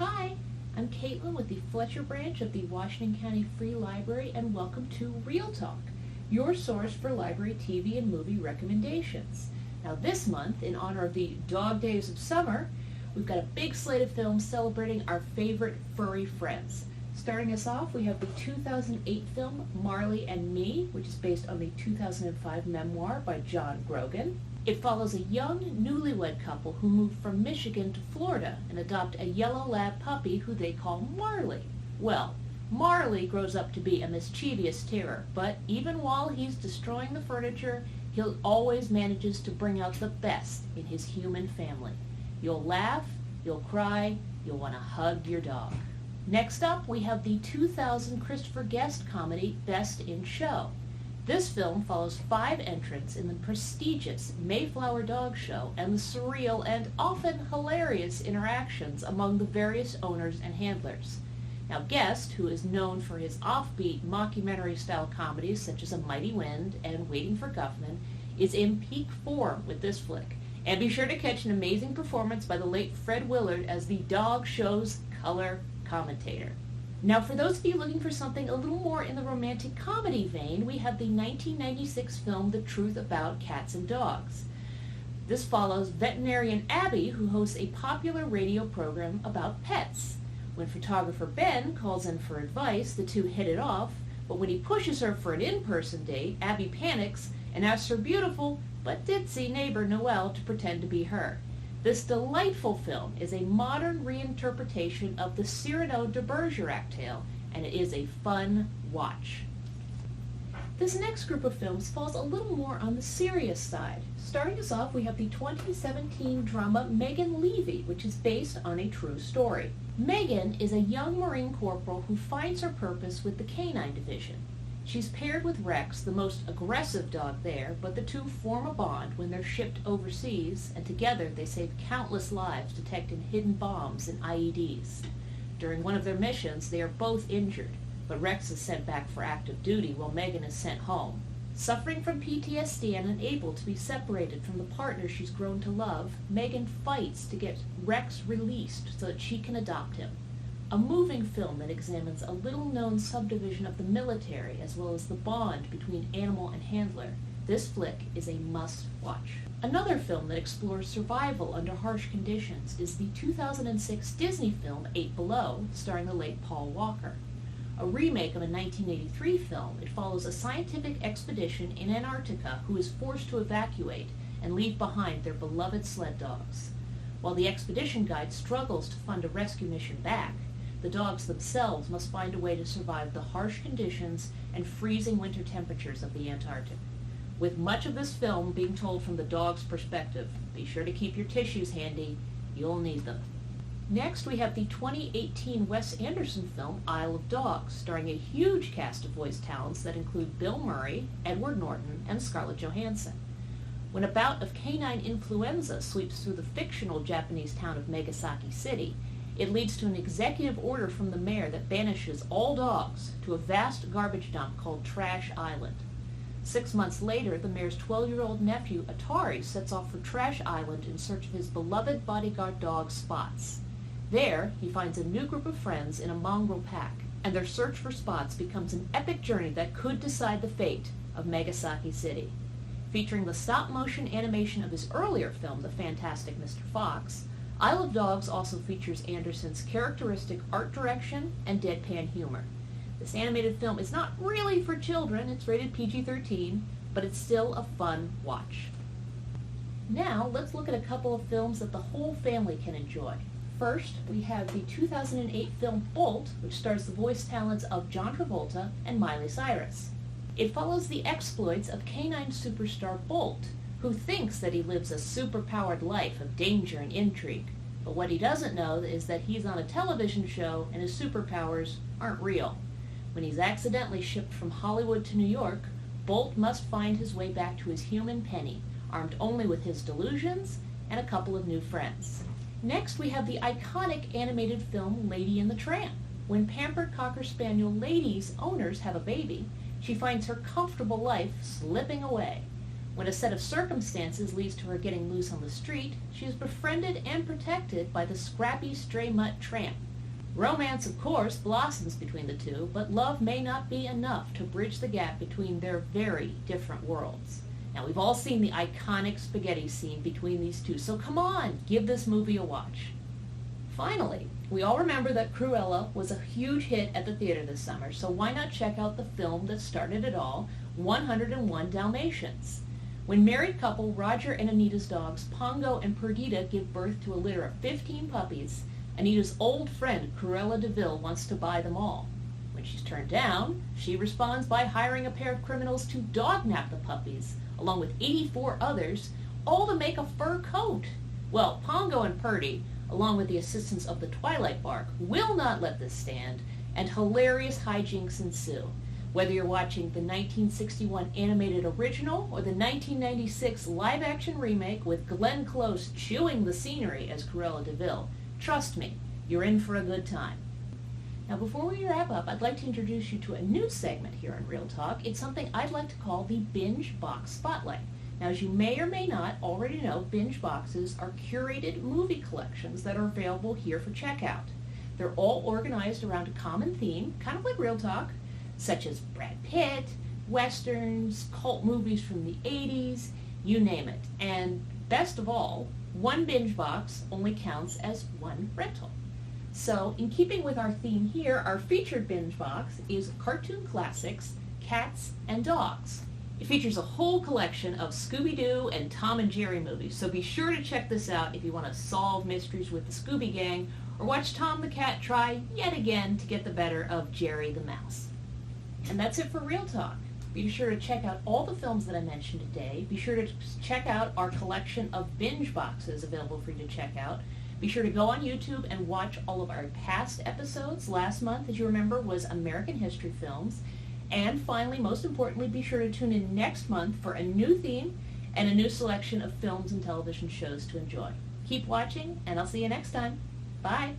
Hi, I'm Katelyn with the Fletcher Branch of the Washington County Free Library, and welcome to Real Talk, your source for library TV and movie recommendations. Now this month, in honor of the dog days of summer, we've got a big slate of films celebrating our favorite furry friends. Starting us off, we have the 2008 film Marley and Me, which is based on the 2005 memoir by John Grogan. It follows a young, newlywed couple who move from Michigan to Florida and adopt a yellow lab puppy who they call Marley. Well, Marley grows up to be a mischievous terror, but even while he's destroying the furniture, he always manages to bring out the best in his human family. You'll laugh, you'll cry, you'll want to hug your dog. Next up, we have the 2000 Christopher Guest comedy Best in Show. This film follows 5 entrants in the prestigious Mayflower Dog Show and the surreal and often hilarious interactions among the various owners and handlers. Now, Guest, who is known for his offbeat mockumentary-style comedies such as A Mighty Wind and Waiting for Guffman, is in peak form with this flick. And be sure to catch an amazing performance by the late Fred Willard as the dog show's color commentator. Now, for those of you looking for something a little more in the romantic comedy vein, we have the 1996 film The Truth About Cats and Dogs. This follows veterinarian Abby, who hosts a popular radio program about pets. When photographer Ben calls in for advice, the two hit it off, but when he pushes her for an in-person date, Abby panics and asks her beautiful but ditzy neighbor Noelle to pretend to be her. This delightful film is a modern reinterpretation of the Cyrano de Bergerac tale, and it is a fun watch. This next group of films falls a little more on the serious side. Starting us off, we have the 2017 drama Megan Levy, which is based on a true story. Megan is a young Marine corporal who finds her purpose with the Canine Division. She's paired with Rex, the most aggressive dog there, but the two form a bond when they're shipped overseas, and together they save countless lives detecting hidden bombs and IEDs. During one of their missions, they are both injured, but Rex is sent back for active duty while Megan is sent home. Suffering from PTSD and unable to be separated from the partner she's grown to love, Megan fights to get Rex released so that she can adopt him. A moving film that examines a little-known subdivision of the military as well as the bond between animal and handler. This flick is a must-watch. Another film that explores survival under harsh conditions is the 2006 Disney film 8 Below, starring the late Paul Walker. A remake of a 1983 film, it follows a scientific expedition in Antarctica who is forced to evacuate and leave behind their beloved sled dogs. While the expedition guide struggles to fund a rescue mission back, the dogs themselves must find a way to survive the harsh conditions and freezing winter temperatures of the Antarctic. With much of this film being told from the dog's perspective, be sure to keep your tissues handy. You'll need them. Next, we have the 2018 Wes Anderson film Isle of Dogs, starring a huge cast of voice talents that include Bill Murray, Edward Norton, and Scarlett Johansson. When a bout of canine influenza sweeps through the fictional Japanese town of Megasaki City, it leads to an executive order from the mayor that banishes all dogs to a vast garbage dump called Trash Island. 6 months later, the mayor's 12-year-old nephew, Atari, sets off for Trash Island in search of his beloved bodyguard dog, Spots. There, he finds a new group of friends in a mongrel pack, and their search for Spots becomes an epic journey that could decide the fate of Megasaki City. Featuring the stop-motion animation of his earlier film, The Fantastic Mr. Fox, Isle of Dogs also features Anderson's characteristic art direction and deadpan humor. This animated film is not really for children, it's rated PG-13, but it's still a fun watch. Now, let's look at a couple of films that the whole family can enjoy. First, we have the 2008 film Bolt, which stars the voice talents of John Travolta and Miley Cyrus. It follows the exploits of canine superstar Bolt, who thinks that he lives a superpowered life of danger and intrigue. But what he doesn't know is that he's on a television show and his superpowers aren't real. When he's accidentally shipped from Hollywood to New York, Bolt must find his way back to his human Penny, armed only with his delusions and a couple of new friends. Next, we have the iconic animated film Lady and the Tramp. When pampered Cocker Spaniel Lady's owners have a baby, she finds her comfortable life slipping away. When a set of circumstances leads to her getting loose on the street, she is befriended and protected by the scrappy stray mutt Tramp, Romance, of course, blossoms between the two, but love may not be enough to bridge the gap between their very different worlds. Now, we've all seen the iconic spaghetti scene between these two, so come on, give this movie a watch. Finally, we all remember that Cruella was a huge hit at the theater this summer, so why not check out the film that started it all, 101 Dalmatians. When married couple Roger and Anita's dogs Pongo and Perdita give birth to a litter of 15 puppies, Anita's old friend Cruella de Vil wants to buy them all. When she's turned down, she responds by hiring a pair of criminals to dog-nap the puppies, along with 84 others, all to make a fur coat. Well, Pongo and Purdy, along with the assistance of the Twilight Bark, will not let this stand, and hilarious hijinks ensue. Whether you're watching the 1961 animated original or the 1996 live-action remake with Glenn Close chewing the scenery as Cruella de Vil, trust me, you're in for a good time. Now, before we wrap up, I'd like to introduce you to a new segment here on Real Talk. It's something I'd like to call the Binge Box Spotlight. Now, as you may or may not already know, binge boxes are curated movie collections that are available here for checkout. They're all organized around a common theme, kind of like Real Talk, such as Brad Pitt, westerns, cult movies from the 80s, you name it. And best of all, one binge box only counts as one rental. So, in keeping with our theme here, our featured binge box is Cartoon Classics, Cats and Dogs. It features a whole collection of Scooby-Doo and Tom and Jerry movies, so be sure to check this out if you want to solve mysteries with the Scooby Gang, or watch Tom the Cat try yet again to get the better of Jerry the Mouse. And that's it for Real Talk. Be sure to check out all the films that I mentioned today. Be sure to check out our collection of binge boxes available for you to check out. Be sure to go on YouTube and watch all of our past episodes. Last month, as you remember, was American History Films. And finally, most importantly, be sure to tune in next month for a new theme and a new selection of films and television shows to enjoy. Keep watching, and I'll see you next time. Bye.